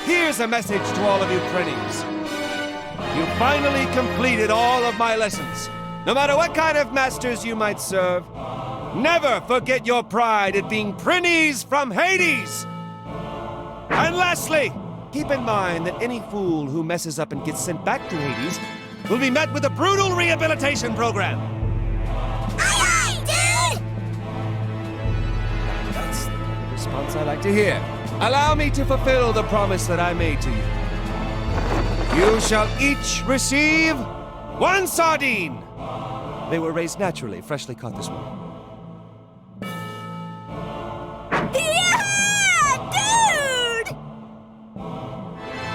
Here's a message to all of you Prinnies. You finally completed all of my lessons. No matter what kind of masters you might serve, never forget your pride at being Prinnies from Hades! And lastly, keep in mind that any fool who messes up and gets sent back to Hades will be met with a brutal rehabilitation program. Aye, aye, dude! That's the response I like to hear. Allow me to fulfill the promise that I made to you. You shall each receive 1 sardine. They were raised naturally, freshly caught this morning. Yeah, dude!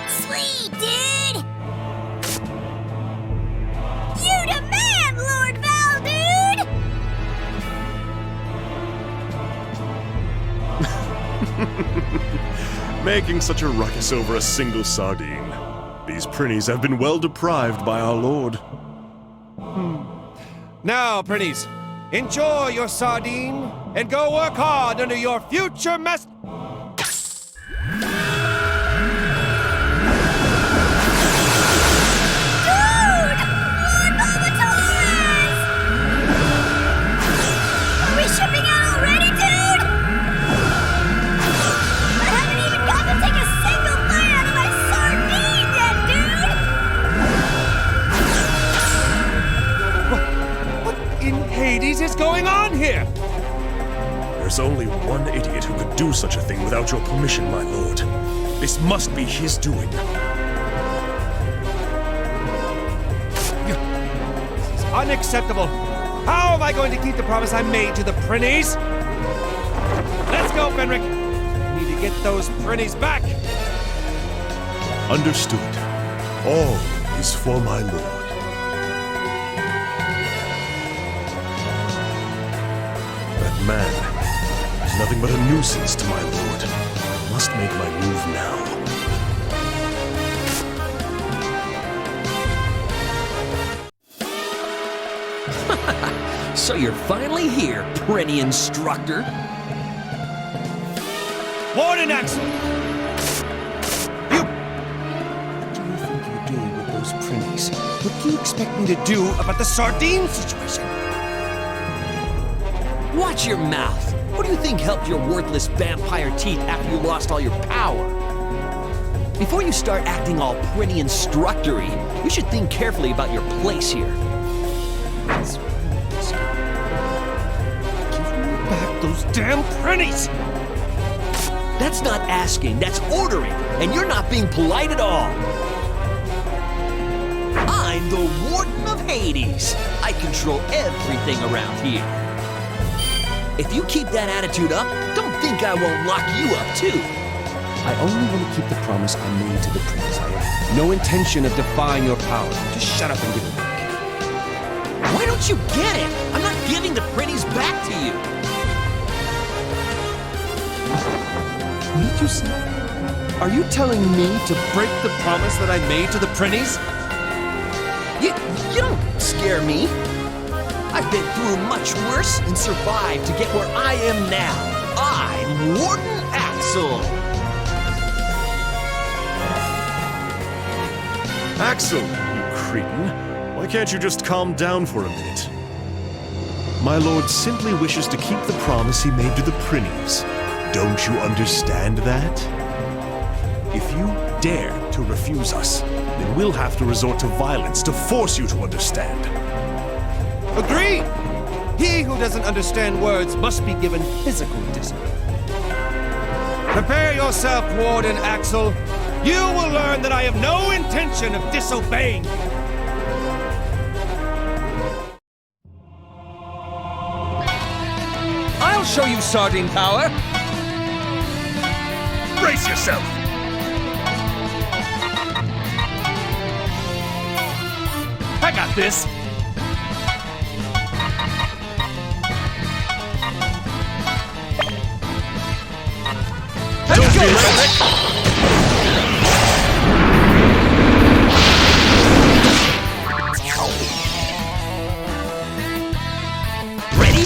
Sweet, dude! You the man, Lord Val, dude! Making such a ruckus over a single sardine. These Prinnies have been well deprived by our lord. Now, Prinnies, enjoy your sardine and go work hard under your future mess. Dude! Lord Valvatorez! Are we shipping out already, dude? I haven't even got to take a single bite out of my sardine yet, dude! What in Hades is going on here? There's only one idiot who could do such a thing without your permission, my lord. This must be his doing. This is unacceptable. How am I going to keep the promise I made to the Prinnies? Let's go, Fenric. We need to get those Prinnies back. Understood. All is for my lord. That man is nothing but a nuisance to my lord. I must make my move now. So you're finally here, Prinnie instructor. Warden Axel! You... What do you think you're doing with those Prinnies? What do you expect me to do about the sardine situation? Watch your mouth. What do you think helped your worthless vampire teeth after you lost all your power? Before you start acting all Prinnie instructory, you should think carefully about your place here. That's right. Give me back those damn Prinnies! That's not asking, that's ordering, and you're not being polite at all. I'm the Warden of Hades. I control everything around here. If you keep that attitude up, don't think I won't lock you up too. I only want to keep the promise I made to the Prinnies. I have no intention of defying your power. Just shut up and give it back. Why don't you get it? I'm not giving the Prinnies back to you. What did you say? Are you telling me to break the promise that I made to the Prinnies? You don't scare me. I've been through much worse and survived to get where I am now. I'm Warden Axel. Axel, you cretin. Why can't you just calm down for a minute? My lord simply wishes to keep the promise he made to the Prinnies. Don't you understand that? If you dare to refuse us, then we'll have to resort to violence to force you to understand. Agreed! He who doesn't understand words must be given physical discipline. Prepare yourself, Warden Axel. You will learn that I have no intention of disobeying you. I'll show you sardine power! Brace yourself! I got this! Let's go, Fenric! Ready?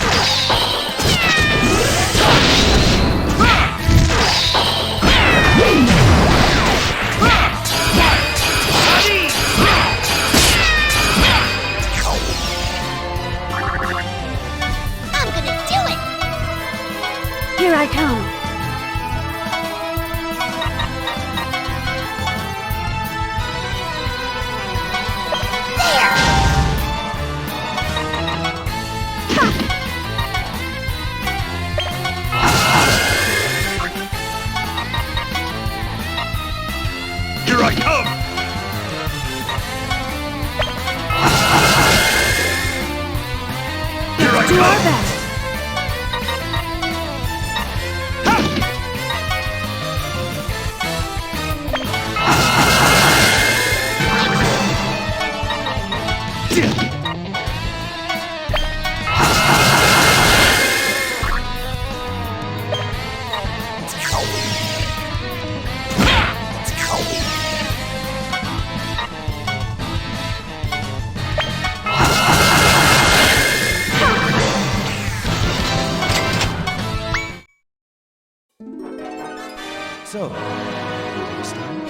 You understand?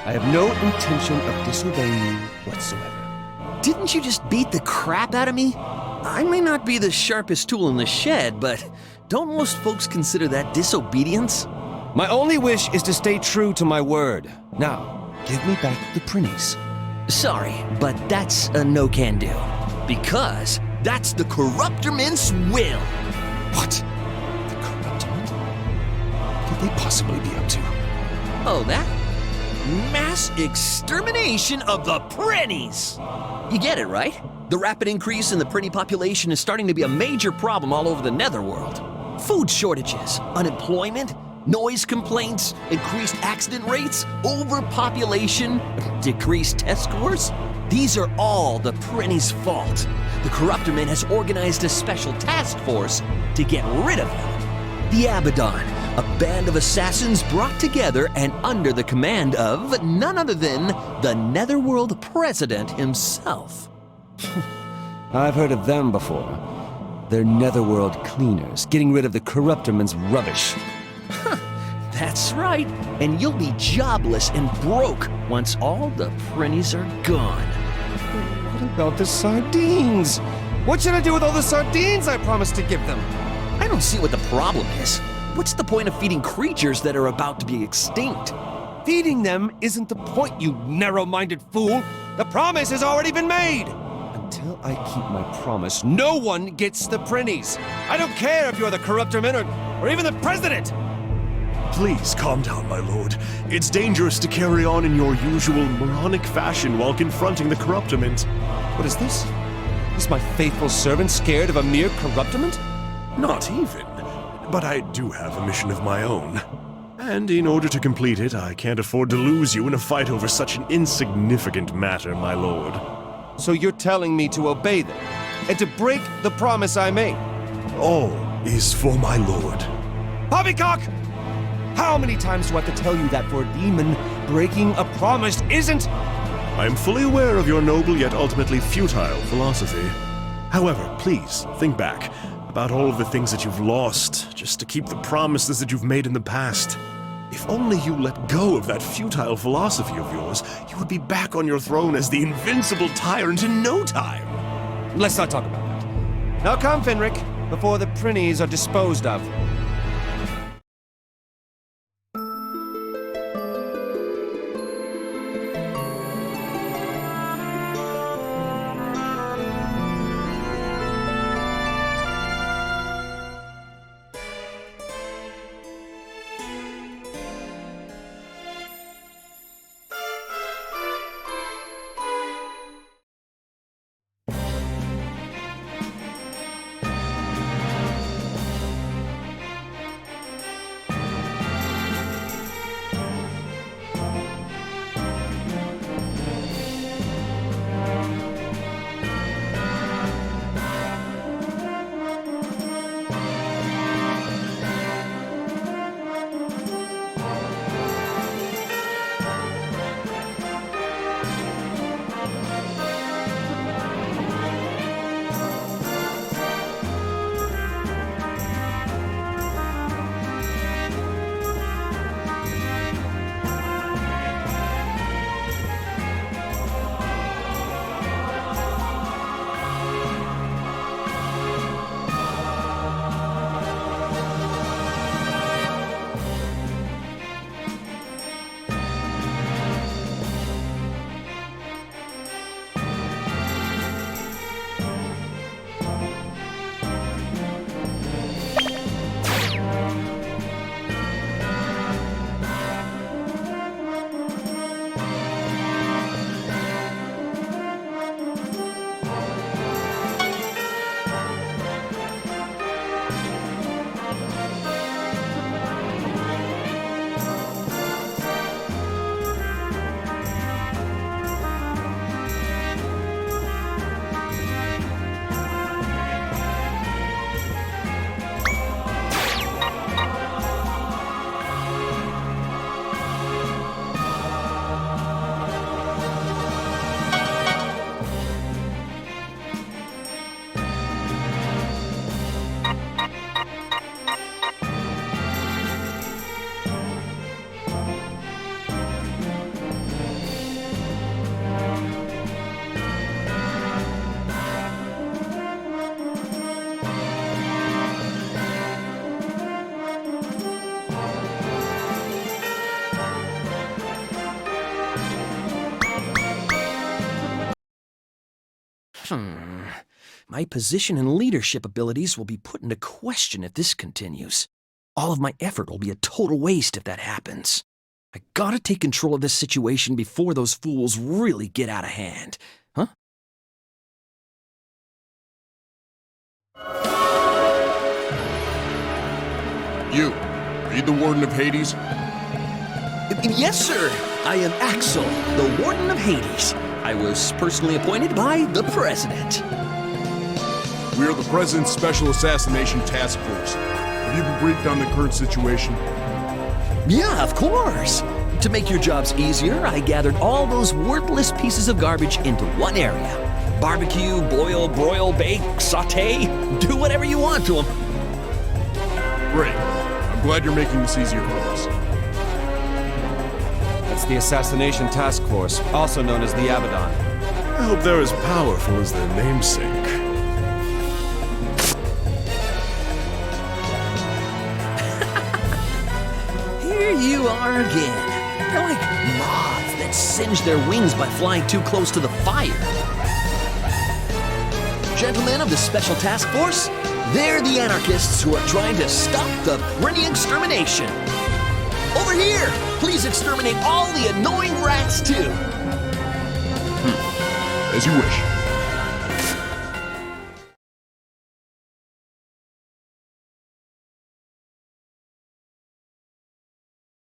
I have no intention of disobeying you whatsoever. Didn't you just beat the crap out of me? I may not be the sharpest tool in the shed, but don't most folks consider that disobedience? My only wish is to stay true to my word. Now, give me back the Prinnies. Sorry, but that's a no-can-do. Because that's the Corruptorman's will. What? The Corruptiment? What could they possibly be up to? Oh, that? Mass extermination of the Prinnies! You get it, right? The rapid increase in the Prinnie population is starting to be a major problem all over the Netherworld. Food shortages, unemployment, noise complaints, increased accident rates, overpopulation, decreased test scores. These are all the Prinnie's fault. The Corruptorman has organized a special task force to get rid of them. The Abaddon, a band of assassins brought together and under the command of none other than the Netherworld President himself. I've heard of them before. They're Netherworld cleaners, getting rid of the Corruptorman's rubbish. That's right, and you'll be jobless and broke once all the Prinnies are gone. What about the sardines? What should I do with all the sardines I promised to give them? I don't see what the problem is. What's the point of feeding creatures that are about to be extinct? Feeding them isn't the point, you narrow-minded fool. The promise has already been made. Until I keep my promise, no one gets the Prinnies. I don't care if you're the Corruptorman or even the President. Please calm down, my lord. It's dangerous to carry on in your usual moronic fashion while confronting the Corruptorment. What is this? Is my faithful servant scared of a mere Corruptorment? Not even. But I do have a mission of my own. And in order to complete it, I can't afford to lose you in a fight over such an insignificant matter, my lord. So you're telling me to obey them, and to break the promise I made? All is for my lord. Poppycock! How many times do I have to tell you that for a demon, breaking a promise isn't? I am fully aware of your noble yet ultimately futile philosophy. However, please think back about all of the things that you've lost just to keep the promises that you've made in the past. If only you let go of that futile philosophy of yours, you would be back on your throne as the invincible tyrant in no time. Let's not talk about that. Now come, Finric, before the Prinnies are disposed of. My position and leadership abilities will be put into question if this continues. All of my effort will be a total waste if that happens. I gotta take control of this situation before those fools really get out of hand. Huh? You, are you the Warden of Hades? Yes, sir. I am Axel, the Warden of Hades. I was personally appointed by the President. We are the President's Special Assassination Task Force. Have you been briefed on the current situation? Yeah, of course. To make your jobs easier, I gathered all those worthless pieces of garbage into one area. Barbecue, boil, broil, bake, saute, do whatever you want to them. Great. I'm glad you're making this easier for us. That's the Assassination Task Force, also known as the Abaddon. I hope they're as powerful as their namesake. Here you are again. They're like moths that singe their wings by flying too close to the fire. Gentlemen of the Special Task Force, they're the anarchists who are trying to stop the Prinnie extermination. Over here! Please exterminate all the annoying rats, too! As you wish.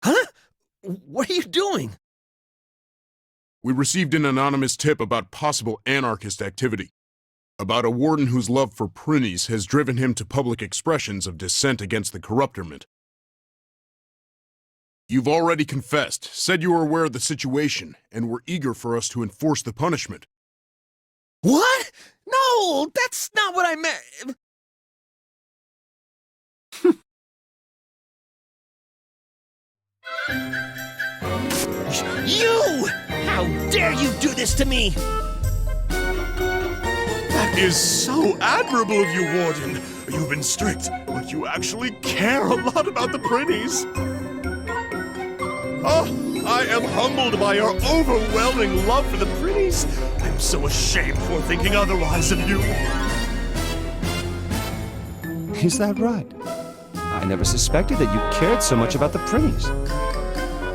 Huh? What are you doing? We received an anonymous tip about possible anarchist activity. About a warden whose love for Prinnies has driven him to public expressions of dissent against the corruptorment. You've already confessed, said you were aware of the situation, and were eager for us to enforce the punishment. What? No, that's not what I meant. You! How dare you do this to me? That is so admirable of you, Warden. You've been strict, but you actually care a lot about the Prinnies. Oh, I am humbled by your overwhelming love for the Prinnies. I'm so ashamed for thinking otherwise of you. Is that right? I never suspected that you cared so much about the Prinnies.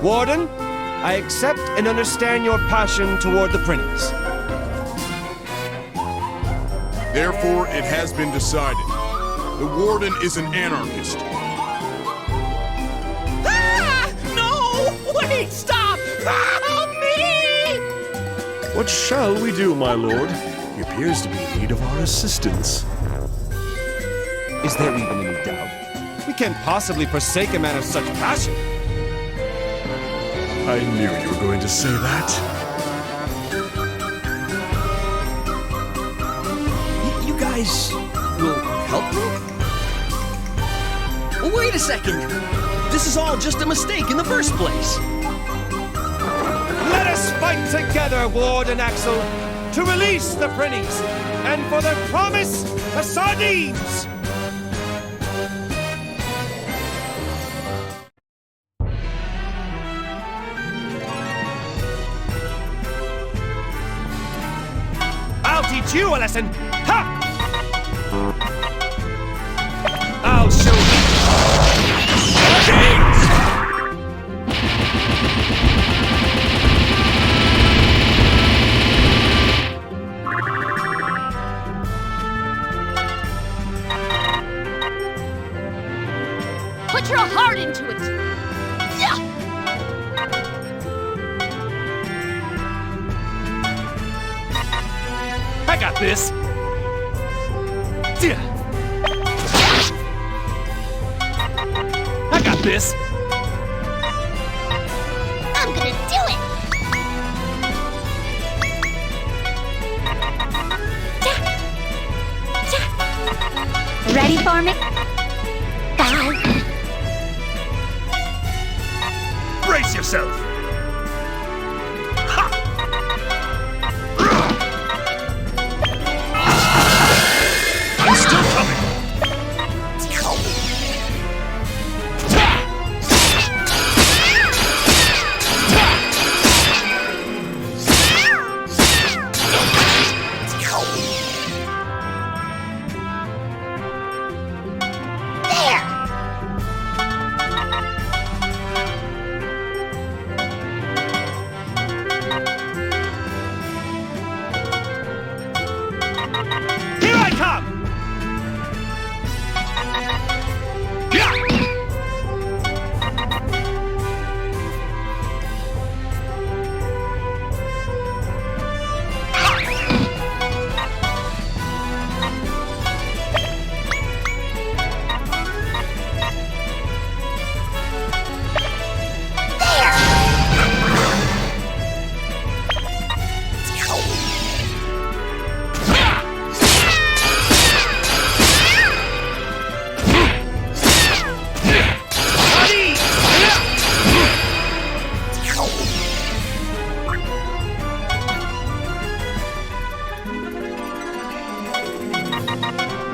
Warden, I accept and understand your passion toward the Prinnies. Therefore, it has been decided. The Warden is an anarchist. Ah! No! Wait, stop! Help me! What shall we do, my lord? He appears to be in need of our assistance. Is there even any doubt? We can't possibly forsake a man of such passion. I knew you were going to say that. You guys will help me? Well, wait a second. This is all just a mistake in the first place. Let us fight together, Warden Axel, to release the Prinnies, and for their promise, the sardines! I'll teach you a lesson! Ha! I'll show you! Put your heart into it! Yeah! I got this! Yeah. I got this! I'm gonna do it! Ready for me? 5. Brace yourself! I'm still coming!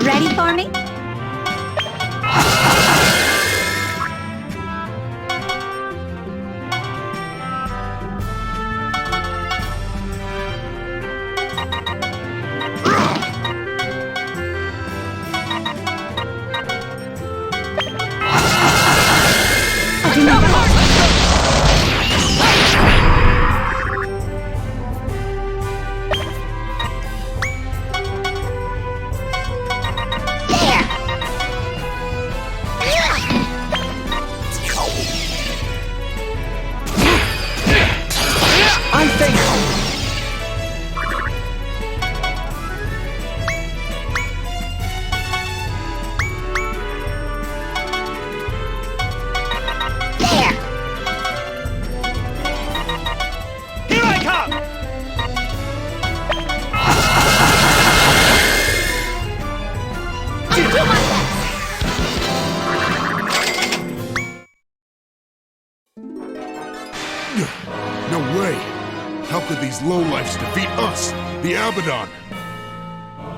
Ready for me? No way! How could these lowlifes defeat us, the Abaddon?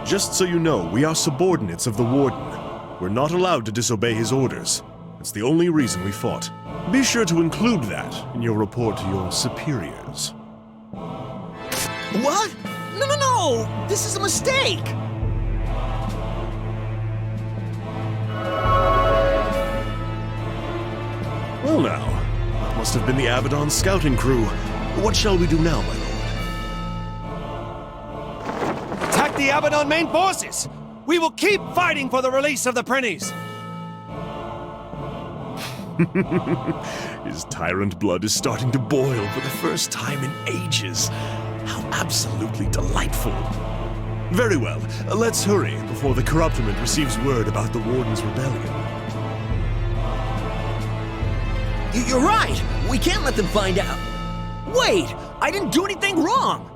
Just so you know, we are subordinates of the Warden. We're not allowed to disobey his orders. It's the only reason we fought. Be sure to include that in your report to your superiors. What? No! This is a mistake! Well now, that must have been the Abaddon scouting crew. What shall we do now, my lord? Attack the Abaddon main forces! We will keep fighting for the release of the Prinnies! His tyrant blood is starting to boil for the first time in ages. How absolutely delightful. Very well, let's hurry before the corruptiment receives word about the Warden's rebellion. You're right! We can't let them find out. Wait! I didn't do anything wrong!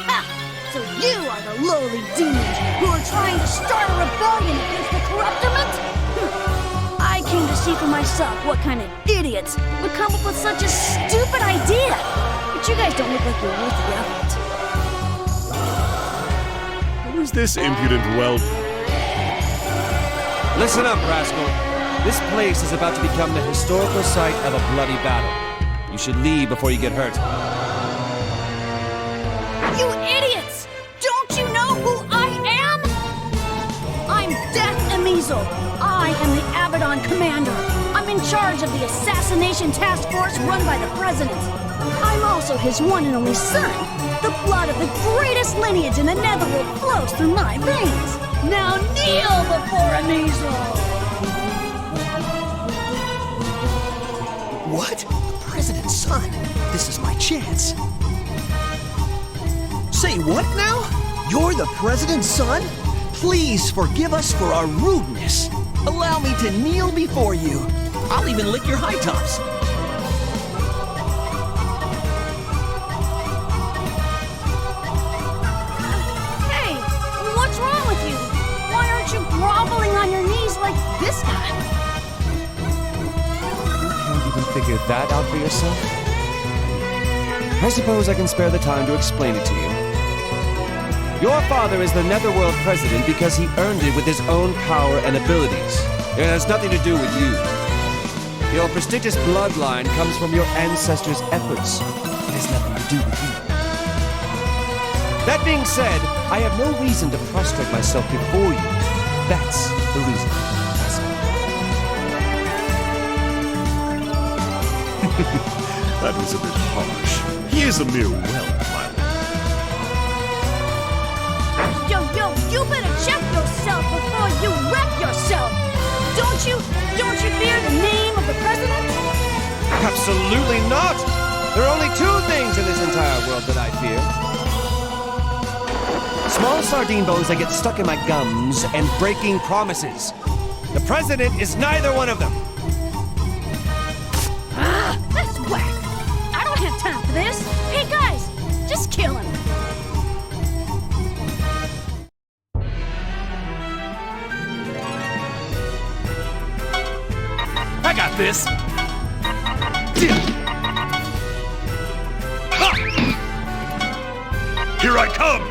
Ha! So you are the lowly demons who are trying to start a rebellion against the corruptiment? I came to see for myself what kind of idiots would come up with such a stupid idea. But you guys don't look like you're worth the effort. Who is this impudent whelp? Listen up, rascal. This place is about to become the historical site of a bloody battle. You should leave before you get hurt. You idiots! Don't you know who I am? I'm Death Emizel. I am the Abaddon commander. I'm in charge of the assassination task force run by the president. I'm also his one and only son. The blood of the greatest lineage in the Netherworld flows through my veins. Now kneel before Emizel! What? The president's son? This is my chance. Say what now? You're the president's son? Please forgive us for our rudeness. Allow me to kneel before you. I'll even lick your high tops. Hey, what's wrong with you? Why aren't you groveling on your knees like this guy? Can't even figure that out for yourself? I suppose I can spare the time to explain it to you. Your father is the Netherworld president because he earned it with his own power and abilities. It has nothing to do with you. Your prestigious bloodline comes from your ancestors' efforts. It has nothing to do with you. That being said, I have no reason to prostrate myself before you. That's the reason. That was a bit harsh. He is a mere whelp, my lord. You better check yourself before you wreck yourself! Don't you fear the name of the president? Absolutely not! There are only two things in this entire world that I fear. Small sardine bones that get stuck in my gums and breaking promises. The president is neither one of them. That's whack! I don't have time for this! Hey guys, just kill him! this! Here I come!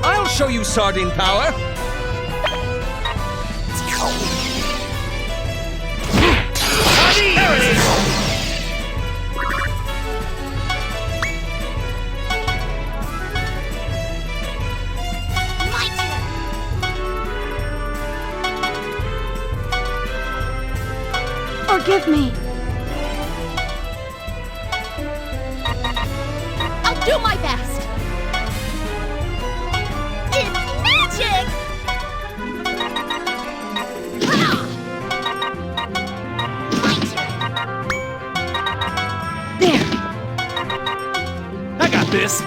I'll show you sardine power. There it is! My turn. Forgive me. I'll do my best. It's magic! Ah! My turn. I got this!